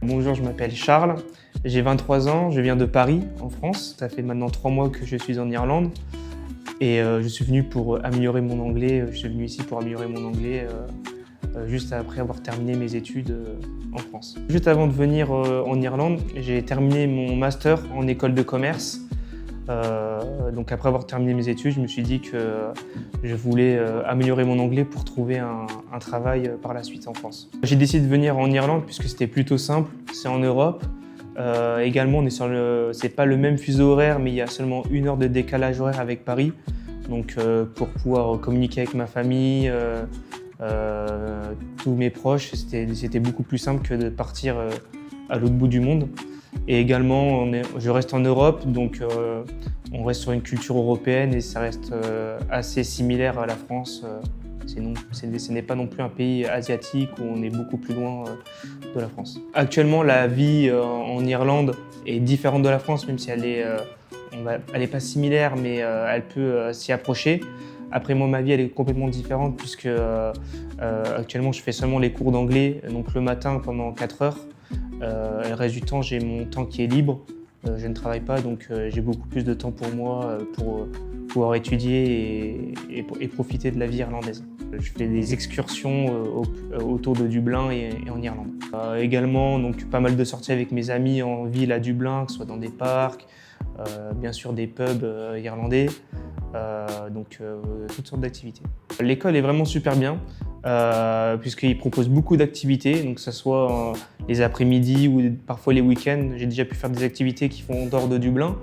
Bonjour, je m'appelle Charles, j'ai 23 ans, je viens de Paris, en France. Ça fait maintenant 3 mois que je suis en Irlande et je suis venu pour améliorer mon anglais. Je suis venu ici pour améliorer mon anglais juste après avoir terminé mes études en France. Juste avant de venir en Irlande, j'ai terminé mon master en école de commerce. Donc après avoir terminé mes études, je me suis dit que je voulais améliorer mon anglais pour trouver un travail par la suite en France. J'ai décidé de venir en Irlande puisque c'était plutôt simple, c'est en Europe. Également, c'est pas le même fuseau horaire, mais il y a seulement 1 heure de décalage horaire avec Paris. Donc pour pouvoir communiquer avec ma famille, tous mes proches, c'était beaucoup plus simple que de partir à l'autre bout du monde. Et également, je reste en Europe, donc on reste sur une culture européenne et ça reste assez similaire à la France. Ce n'est pas non plus un pays asiatique où on est beaucoup plus loin de la France. Actuellement, la vie en Irlande est différente de la France, même si elle est pas similaire, mais elle peut s'y approcher. Après, moi, ma vie, elle est complètement différente puisque actuellement, je fais seulement les cours d'anglais, donc le matin pendant 4 heures. Le reste du temps, j'ai mon temps qui est libre. Je ne travaille pas, donc j'ai beaucoup plus de temps pour moi pour pouvoir étudier et profiter de la vie irlandaise. Je fais des excursions autour de Dublin et en Irlande. Également, donc, pas mal de sorties avec mes amis en ville à Dublin, que ce soit dans des parcs, bien sûr des pubs irlandais, donc toutes sortes d'activités. L'école est vraiment super bien. Puisqu'ils proposent beaucoup d'activités, donc que ce soit les après-midi ou parfois les week-ends. J'ai déjà pu faire des activités qui font dehors de Dublin.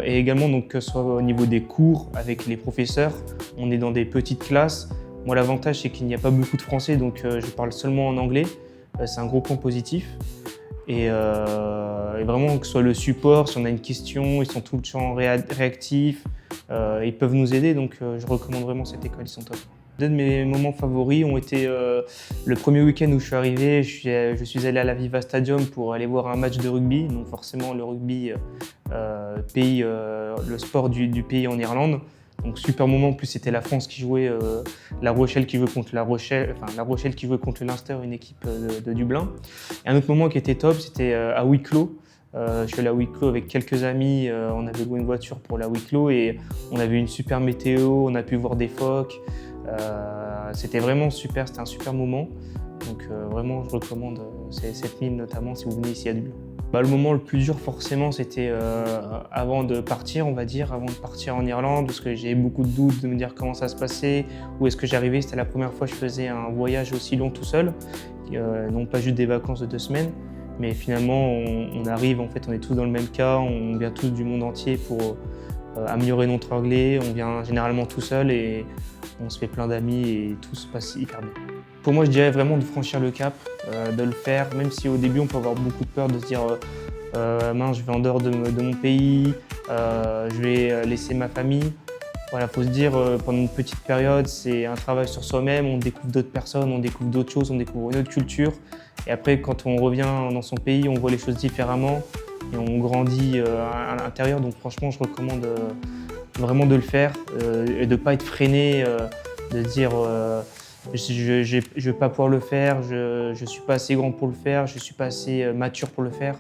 Et également, donc, que ce soit au niveau des cours avec les professeurs, on est dans des petites classes. Moi, l'avantage, c'est qu'il n'y a pas beaucoup de français, donc je parle seulement en anglais. C'est un gros point positif. Et vraiment, que ce soit le support, si on a une question, ils sont tout le temps réactifs, ils peuvent nous aider, donc je recommande vraiment cette école, ils sont top. Deux de mes moments favoris ont été le premier week-end où je suis arrivé, je suis allé à l'Aviva Stadium pour aller voir un match de rugby. Donc forcément le rugby le sport du pays en Irlande. Donc super moment, en plus c'était la France qui jouait, La Rochelle qui jouait contre La Rochelle qui jouait contre le Leinster, une équipe de Dublin. Et un autre moment qui était top, c'était à Wicklow. Je suis allé à Wicklow avec quelques amis, on avait loué une voiture pour la Wicklow et on avait une super météo, on a pu voir des phoques. C'était vraiment super, c'était un super moment. Donc vraiment, je recommande cette île notamment si vous venez ici à Dublin. Le moment le plus dur forcément, c'était avant de partir, on va dire, avant de partir en Irlande, parce que j'ai beaucoup de doutes de me dire comment ça se passait, où est-ce que j'arrivais. C'était la première fois que je faisais un voyage aussi long tout seul, non pas juste des vacances de 2 semaines. Mais finalement, on arrive, en fait, on est tous dans le même cas, on vient tous du monde entier pour améliorer notre anglais. On vient généralement tout seul et on se fait plein d'amis et tout se passe hyper bien. Pour moi, je dirais vraiment de franchir le cap, de le faire, même si au début on peut avoir beaucoup de peur de se dire mince, je vais en dehors de mon pays, je vais laisser ma famille. Voilà, faut se dire pendant une petite période, c'est un travail sur soi-même, on découvre d'autres personnes, on découvre d'autres choses, on découvre une autre culture. Et après, quand on revient dans son pays, on voit les choses différemment et on grandit à l'intérieur. Donc franchement, je recommande vraiment de le faire et de ne pas être freiné, de dire je ne vais pas pouvoir le faire, je ne suis pas assez grand pour le faire, je ne suis pas assez mature pour le faire.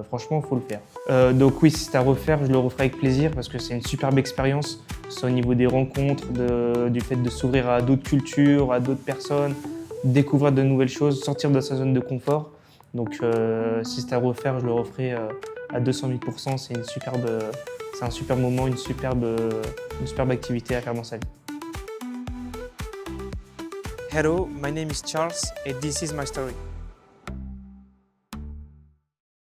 Franchement, il faut le faire. Donc oui, si c'est à refaire, je le referai avec plaisir parce que c'est une superbe expérience, que ce soit au niveau des rencontres, du fait de s'ouvrir à d'autres cultures, à d'autres personnes, découvrir de nouvelles choses, sortir de sa zone de confort. Donc si c'est à refaire, je le referai à 200 000 %. C'est un superbe moment, une superbe activité à faire dans sa vie. Hello, my name is Charles and this is my story.